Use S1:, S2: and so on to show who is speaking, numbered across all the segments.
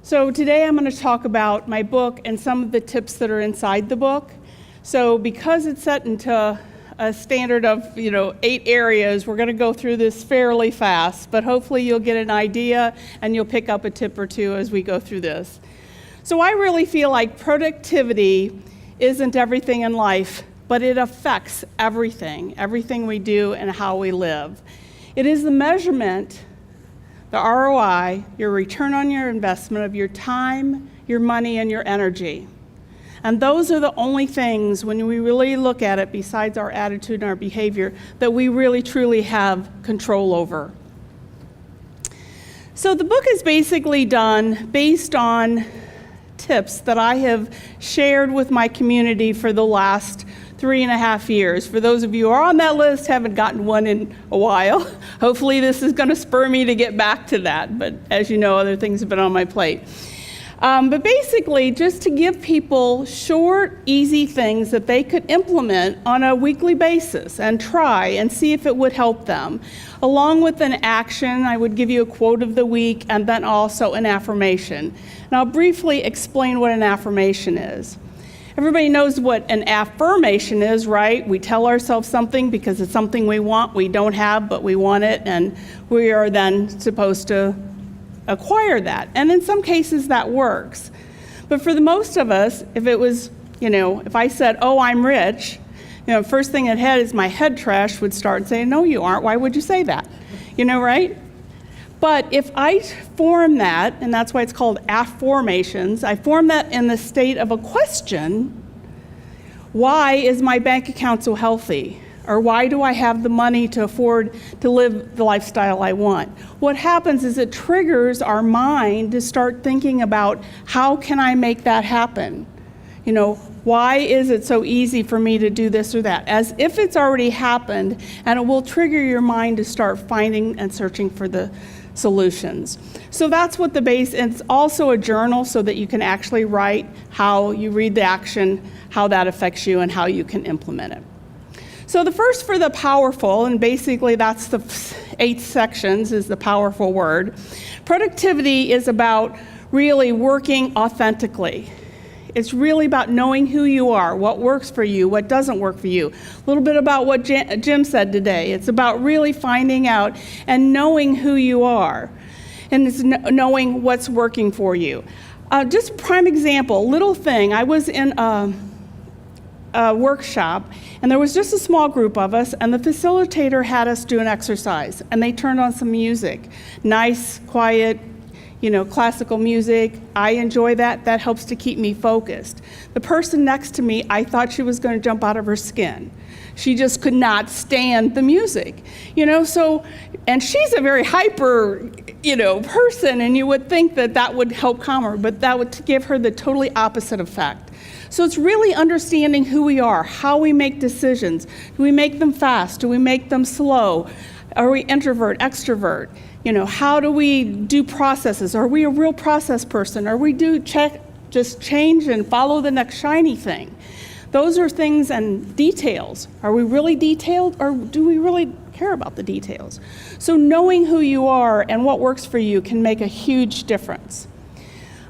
S1: So today I'm going to talk about my book and some of the tips that are inside the book. So because it's set into a standard of 8 areas, we're going to go through this fairly fast, but hopefully you'll get an idea and you'll pick up a tip or two as we go through this. So I really feel like productivity isn't everything in life, but it affects everything we do and how we live. It is the measurement, the ROI, your return on your investment of your time, your money, and your energy. And those are the only things, when we really look at it, besides our attitude and our behavior, that we really truly have control over. So the book is basically done based on tips that I have shared with my community for the last 3.5 years. For those of you who are on that list, haven't gotten one in a while. Hopefully this is going to spur me to get back to that, but as you know, other things have been on my plate. But basically, just to give people short, easy things that they could implement on a weekly basis and try and see if it would help them. Along with an action, I would give you a quote of the week and then also an affirmation. And I'll briefly explain what an affirmation is. Everybody knows what an affirmation is, right? We tell ourselves something because it's something we want, we don't have, but we want it, and we are then supposed to acquire that. And in some cases that works. But for the most of us, if it was, if I said, oh, I'm rich, first thing in head is my head trash would start saying, no, you aren't. Why would you say that? Right? But if I form that, and that's why it's called affirmations, I form that in the state of a question, why is my bank account so healthy? Or why do I have the money to afford to live the lifestyle I want? What happens is it triggers our mind to start thinking about how can I make that happen? Why is it so easy for me to do this or that? As if it's already happened, and it will trigger your mind to start finding and searching for the solutions. So that's what the base, and it's also a journal so that you can actually write how you read the action, how that affects you, and how you can implement it. So the first for the powerful, and basically that's the 8 sections is the powerful word. Productivity is about really working authentically. It's really about knowing who you are, what works for you, what doesn't work for you. A little bit about what Jim said today. It's about really finding out and knowing who you are, and it's knowing what's working for you. Just a prime example, little thing. I was in a workshop, and there was just a small group of us, and the facilitator had us do an exercise, and they turned on some music. Nice, quiet, classical music. I enjoy that. That helps to keep me focused. The person next to me, I thought she was going to jump out of her skin. She just could not stand the music, and she's a very hyper, person, and you would think that would help calm her, but that would give her the totally opposite effect. So it's really understanding who we are, how we make decisions. Do we make them fast? Do we make them slow? Are we introvert, extrovert? How do we do processes? Are we a real process person? Or we just change and follow the next shiny thing? Those are things and details. Are we really detailed, or do we really care about the details? So knowing who you are and what works for you can make a huge difference.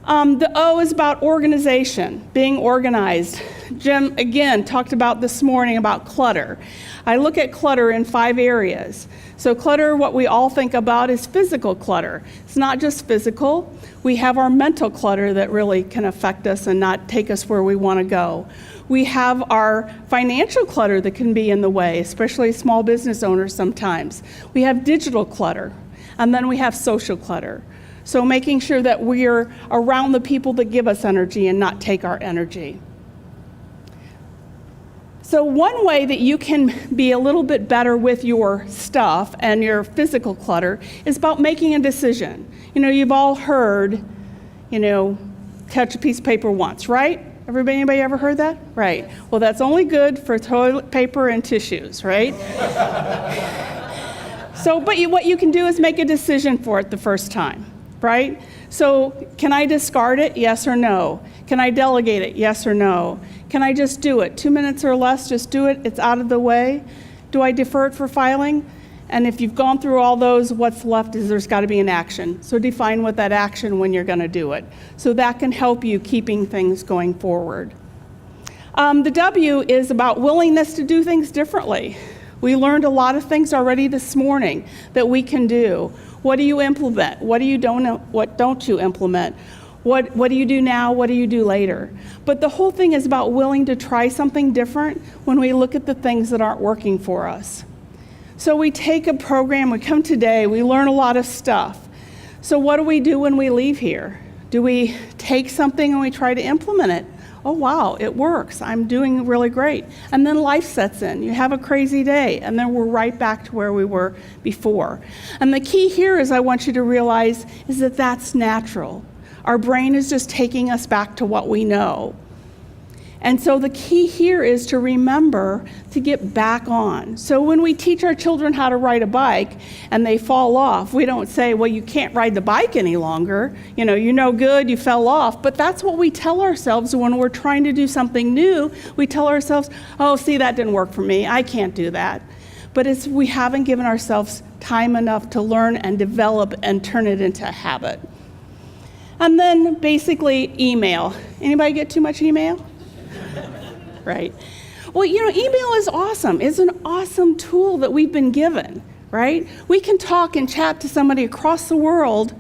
S1: The O is about organization, being organized. Jim, again, talked about this morning about clutter. I look at clutter in 5 areas. So clutter, what we all think about is physical clutter. It's not just physical. We have our mental clutter that really can affect us and not take us where we want to go. We have our financial clutter that can be in the way, especially small business owners sometimes. We have digital clutter, and then we have social clutter. So making sure that we're around the people that give us energy and not take our energy. So one way that you can be a little bit better with your stuff and your physical clutter is about making a decision. You've all heard, touch a piece of paper once, right? Anybody ever heard that? Right. Well, that's only good for toilet paper and tissues, right? But what you can do is make a decision for it the first time. Right? So can I discard it? Yes or no? Can I delegate it? Yes or no? Can I just do it? 2 minutes or less, just do it. It's out of the way. Do I defer it for filing? And if you've gone through all those, what's left is there's got to be an action. So define what that action when you're going to do it. So that can help you keeping things going forward. The W is about willingness to do things differently. We learned a lot of things already this morning that we can do. What do you implement? What don't you implement? What do you do now? What do you do later? But the whole thing is about willing to try something different when we look at the things that aren't working for us. So we take a program, we come today, we learn a lot of stuff. So what do we do when we leave here? Do we take something and we try to implement it? Oh, wow, it works. I'm doing really great. And then life sets in. You have a crazy day, and then we're right back to where we were before. And the key here is I want you to realize is that that's natural. Our brain is just taking us back to what we know. And so the key here is to remember to get back on. So when we teach our children how to ride a bike and they fall off, we don't say, well, you can't ride the bike any longer. You're no good, you fell off. But that's what we tell ourselves when we're trying to do something new. We tell ourselves, oh, see, that didn't work for me. I can't do that. But we haven't given ourselves time enough to learn and develop and turn it into a habit. And then basically email. Anybody get too much email? Right. Well, email is awesome. It's an awesome tool that we've been given, right? We can talk and chat to somebody across the world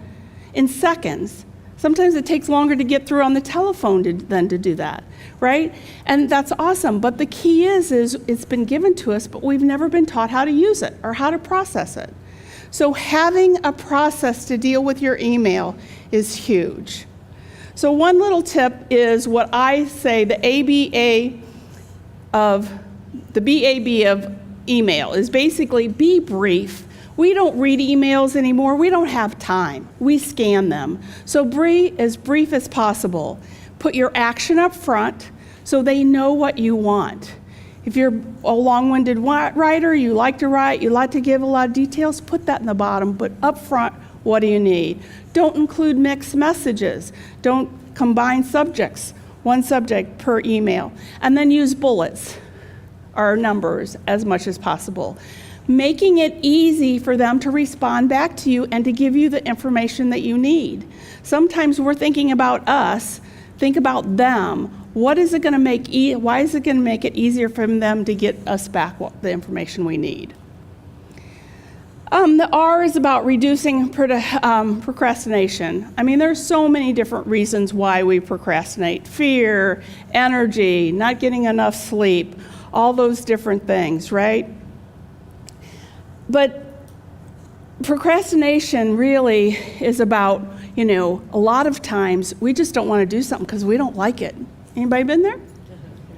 S1: in seconds. Sometimes it takes longer to get through on the telephone than to do that, right? And that's awesome. But the key is it's been given to us, but we've never been taught how to use it or how to process it. So having a process to deal with your email is huge. So one little tip is what I say the BAB of email is basically be brief. We don't read emails anymore. We don't have time. We scan them. So as brief as possible. Put your action up front so they know what you want. If you're a long-winded writer, you like to write, you like to give a lot of details, put that in the bottom. But up front, what do you need? Don't include mixed messages. Don't combine subjects, one subject per email. And then use bullets or numbers as much as possible. Making it easy for them to respond back to you and to give you the information that you need. Sometimes we're thinking about us, think about them. What is it going to make? Why is it going to make it easier for them to get us back the information we need? The R is about reducing procrastination. I mean, there's so many different reasons why we procrastinate. Fear, energy, not getting enough sleep, all those different things, right? But procrastination really is about, a lot of times we just don't want to do something because we don't like it. Anybody been there?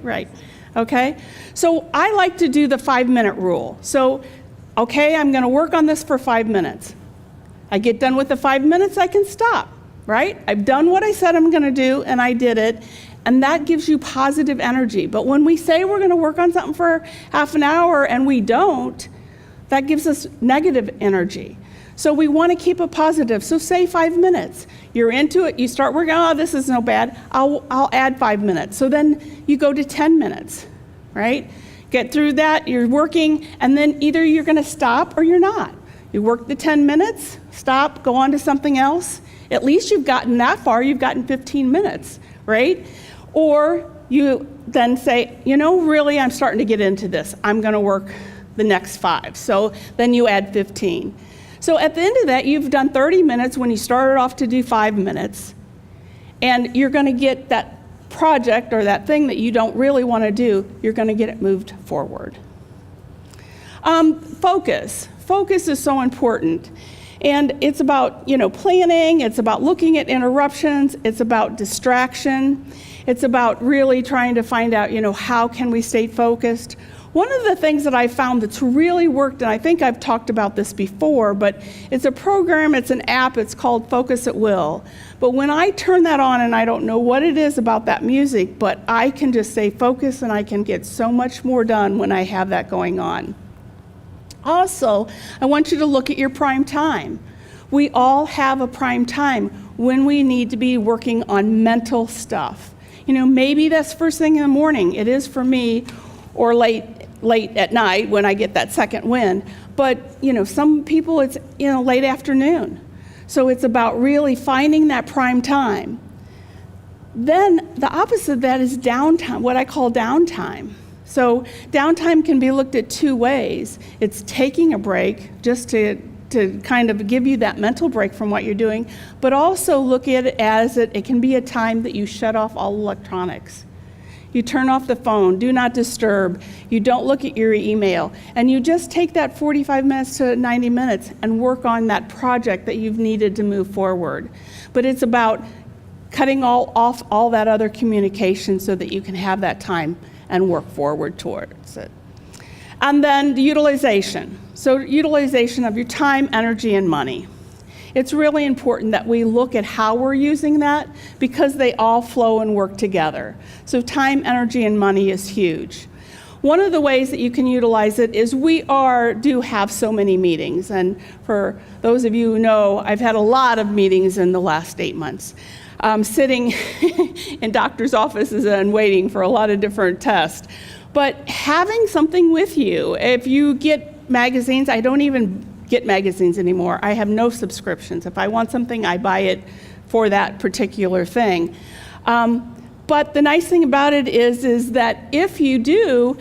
S1: Right. Okay. So I like to do the 5-minute rule. So, okay, I'm going to work on this for 5 minutes. I get done with the 5 minutes, I can stop, right? I've done what I said I'm going to do, and I did it. And that gives you positive energy. But when we say we're going to work on something for half an hour and we don't, that gives us negative energy. So we want to keep it positive. So say 5 minutes. You're into it. You start working, oh, this is no bad. I'll add 5 minutes. So then you go to 10 minutes, right? Get through that. You're working, and then either you're going to stop or you're not. You work the 10 minutes, stop, go on to something else. At least you've gotten that far. You've gotten 15 minutes, right? Or you then say, really, I'm starting to get into this. I'm going to work the next 5. So then you add 15. So at the end of that, you've done 30 minutes when you started off to do 5 minutes, and you're going to get that project or that thing that you don't really want to do, you're going to get it moved forward. Focus. Focus is so important. And it's about, planning, it's about looking at interruptions, it's about distraction, it's about really trying to find out, how can we stay focused. One of the things that I found that's really worked, and I think I've talked about this before, but it's a program, it's an app, it's called Focus at Will. But when I turn that on, and I don't know what it is about that music, but I can just stay focused and I can get so much more done when I have that going on. Also, I want you to look at your prime time. We all have a prime time when we need to be working on mental stuff. Maybe that's first thing in the morning. It is for me, or late at night when I get that second wind. But, some people it's, late afternoon. So it's about really finding that prime time. Then the opposite of that is downtime, what I call downtime. So downtime can be looked at two ways. It's taking a break just to kind of give you that mental break from what you're doing, but also look at it as it can be a time that you shut off all electronics. You turn off the phone, do not disturb, you don't look at your email, and you just take that 45 minutes to 90 minutes and work on that project that you've needed to move forward. But it's about cutting off all that other communication so that you can have that time and work forward towards it. And then the utilization. So utilization of your time, energy, and money. It's really important that we look at how we're using that because they all flow and work together. So time, energy, and money is huge. One of the ways that you can utilize it is we do have so many meetings. And for those of you who know, I've had a lot of meetings in the last 8 months. Sitting in doctor's offices and waiting for a lot of different tests. But having something with you, if you get magazines, I don't even get magazines anymore. I have no subscriptions. If I want something, I buy it for that particular thing. But the nice thing about it is that if you do,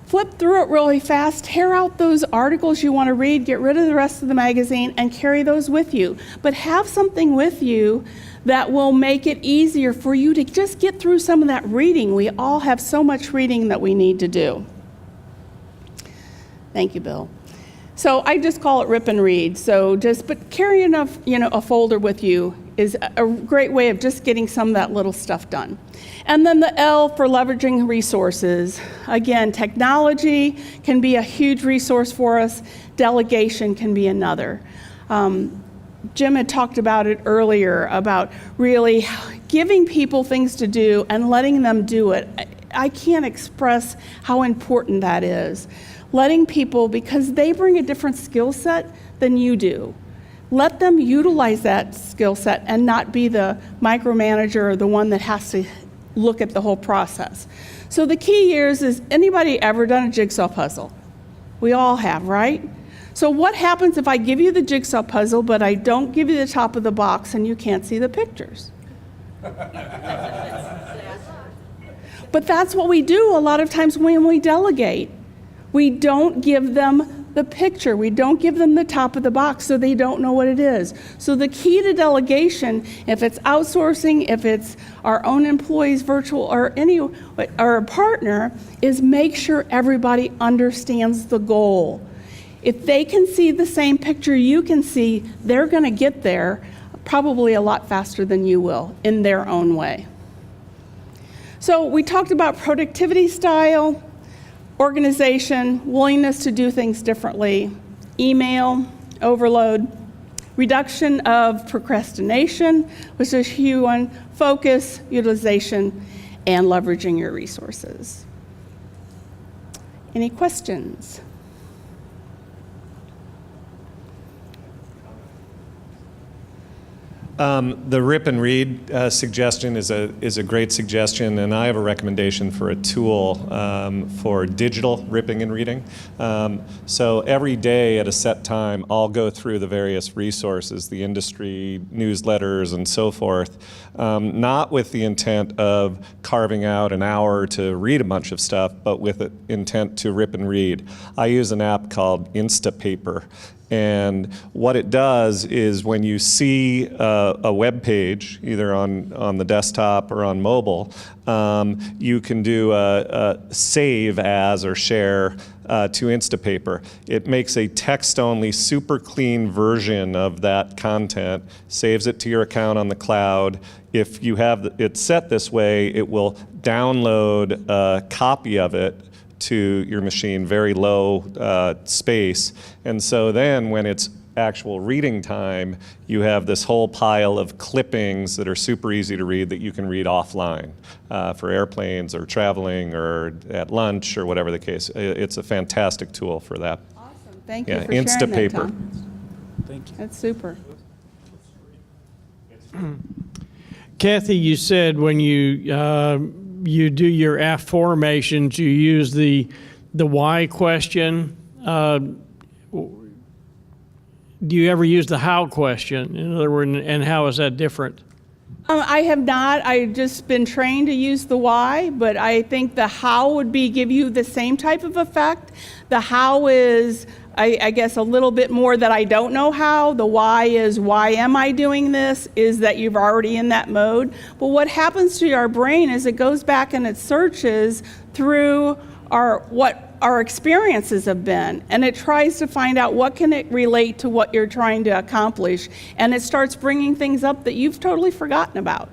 S1: flip through it really fast, tear out those articles you want to read, get rid of the rest of the magazine, and carry those with you. But have something with you that will make it easier for you to just get through some of that reading. We all have so much reading that we need to do. Thank you, Bill. So I just call it rip and read. But carry enough, a folder with you is a great way of just getting some of that little stuff done. And then the L for leveraging resources. Again, technology can be a huge resource for us. Delegation can be another. Jim had talked about it earlier, about really giving people things to do and letting them do it. I can't express how important that is. Letting people, because they bring a different skill set than you do. Let them utilize that skill set and not be the micromanager or the one that has to look at the whole process. So the key here is anybody ever done a jigsaw puzzle? We all have, right? So what happens if I give you the jigsaw puzzle, but I don't give you the top of the box and you can't see the pictures? But that's what we do a lot of times when we delegate. We don't give them the picture. We don't give them the top of the box so they don't know what it is. So the key to delegation, if it's outsourcing, if it's our own employees, virtual, or a partner, is make sure everybody understands the goal. If they can see the same picture you can see, they're going to get there probably a lot faster than you will in their own way. So we talked about productivity style, organization, willingness to do things differently, email, overload, reduction of procrastination, which is a huge one, focus, utilization, and leveraging your resources. Any questions?
S2: The rip and read suggestion is a great suggestion, and I have a recommendation for a tool for digital ripping and reading. So every day at a set time, I'll go through the various resources, the industry newsletters and so forth, not with the intent of carving out an hour to read a bunch of stuff, but with the intent to rip and read. I use an app called Instapaper. And what it does is when you see a web page, either on the desktop or on mobile, you can do a save as or share to Instapaper. It makes a text-only, super clean version of that content, saves it to your account on the cloud. If you have it set this way, it will download a copy of it to your machine, very low space. And so then when it's actual reading time, you have this whole pile of clippings that are super easy to read that you can read offline for airplanes or traveling or at lunch or whatever the case. It's a fantastic tool for that.
S1: Awesome. Thank you for sharing that, Tom.
S3: Thank you.
S1: That's super.
S3: Cathy, you said when you do your affirmations, you use the why question. Do you ever use the how question? In other words, and how is that different?
S1: I have not. I've just been trained to use the why, but I think the how would give you the same type of effect. The how is, I guess, a little bit more that I don't know how. The why is, why am I doing this? Is that you're already in that mode. But what happens to our brain is it goes back and it searches through what our experiences have been, and it tries to find out what can it relate to what you're trying to accomplish, and it starts bringing things up that you've totally forgotten about.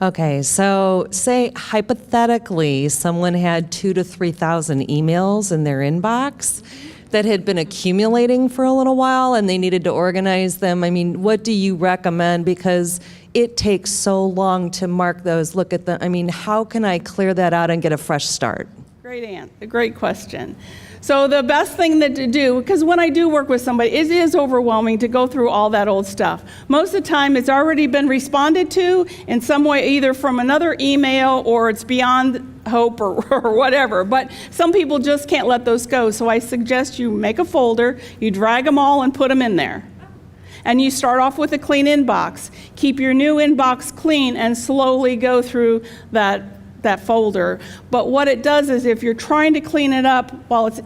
S4: Okay, so say hypothetically someone had 2,000 to 3,000 emails in their inbox that had been accumulating for a little while and they needed to organize them. I mean, what do you recommend? Because it takes so long to mark those, look at them. I mean, how can I clear that out and get a fresh start?
S1: Great question. So the best thing to do, because when I do work with somebody, it is overwhelming to go through all that old stuff. Most of the time it's already been responded to in some way, either from another email or it's beyond hope or whatever. But some people just can't let those go. So I suggest you make a folder, you drag them all and put them in there. And you start off with a clean inbox. Keep your new inbox clean and slowly go through that folder. But what it does is if you're trying to clean it up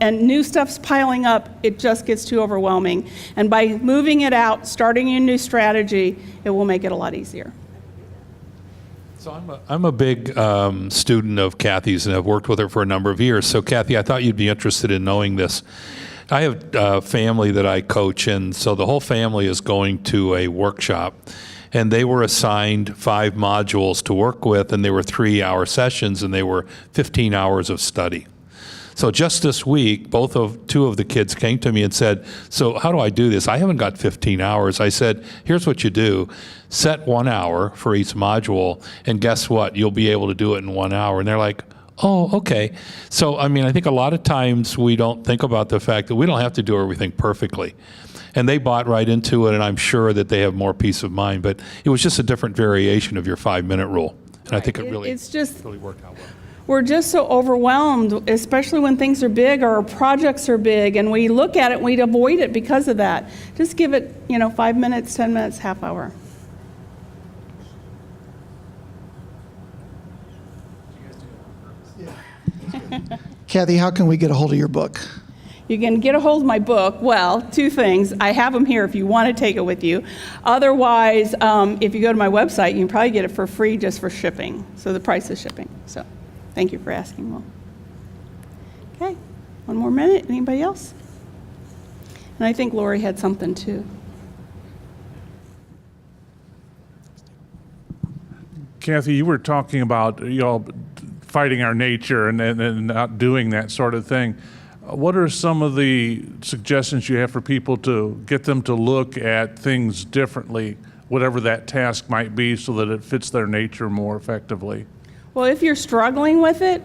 S1: and new stuff's piling up, it just gets too overwhelming. And by moving it out, starting a new strategy, it will make it a lot easier.
S5: So I'm a big student of Cathy's, and I've worked with her for a number of years. So Cathy, I thought you'd be interested in knowing this. I have a family that I coach, and so the whole family is going to a workshop, and they were assigned 5 modules to work with, and they were 3-hour sessions, and they were 15 hours of study. So just this week, two of the kids came to me and said, so how do I do this? I haven't got 15 hours. I said, here's what you do. Set 1 hour for each module, and guess what? You'll be able to do it in 1 hour. And they're like, oh, okay. So, I mean, I think a lot of times we don't think about the fact that we don't have to do everything perfectly. And they bought right into it, and I'm sure that they have more peace of mind. But it was just a different variation of your 5-minute rule. And I think it really worked out well.
S1: We're just so overwhelmed, especially when things are big or projects are big, and we look at it and we avoid it because of that. Just give it, 5 minutes, 10 minutes, half hour.
S6: Cathy, how can we get a hold of your book?
S1: You can get a hold of my book. Well, 2 things. I have them here if you want to take it with you. Otherwise, if you go to my website, you can probably get it for free just for shipping. So the price is shipping. So thank you for asking. Well, okay, 1 more minute. Anybody else? And I think Lori had something too.
S7: Cathy, you were talking about fighting our nature and not doing that sort of thing. What are some of the suggestions you have for people to get them to look at things differently, whatever that task might be, so that it fits their nature more effectively?
S1: Well, if you're struggling with it,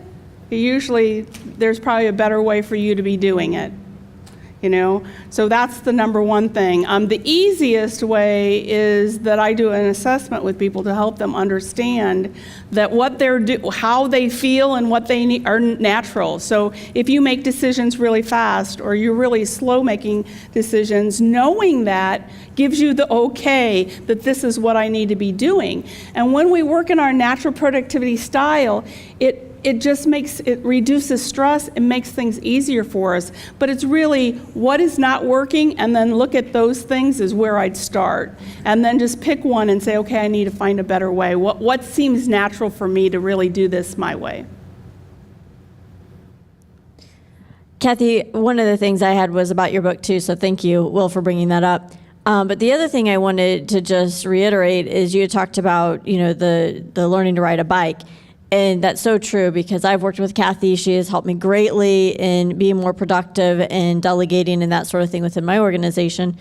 S1: usually there's probably a better way for you to be doing it. So that's the number one thing. The easiest way is that I do an assessment with people to help them understand that what how they feel and what they need are natural. So if you make decisions really fast or you're really slow making decisions, knowing that gives you the okay that this is what I need to be doing. And when we work in our natural productivity style, it just reduces stress and makes things easier for us. But it's really what is not working, and then look at those things is where I'd start. And then just pick one and say, okay, I need to find a better way. What seems natural for me to really do this my way?
S8: Cathy, one of the things I had was about your book too, so thank you, Will, for bringing that up. But the other thing I wanted to just reiterate is you had talked about, the learning to ride a bike. And that's so true, because I've worked with Cathy. She has helped me greatly in being more productive and delegating and that sort of thing within my organization.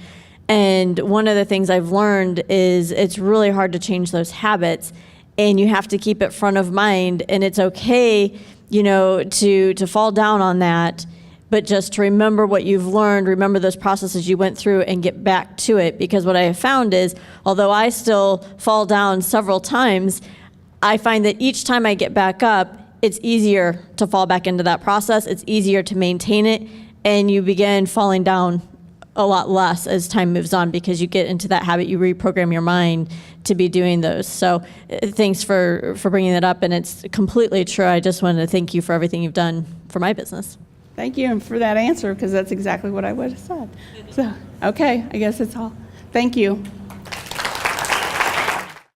S8: And one of the things I've learned is it's really hard to change those habits, and you have to keep it front of mind. And it's okay, to fall down on that, but just to remember what you've learned, remember those processes you went through, and get back to it. Because what I have found is, although I still fall down several times, I find that each time I get back up, it's easier to fall back into that process. It's easier to maintain it. and you begin falling down a lot less as time moves on because you get into that habit. You reprogram your mind to be doing those. So thanks for bringing that up, and it's completely true. I just wanted to thank you for everything you've done for my business.
S1: Thank you for that answer, because that's exactly what I would have said. So, okay, I guess it's all. Thank you.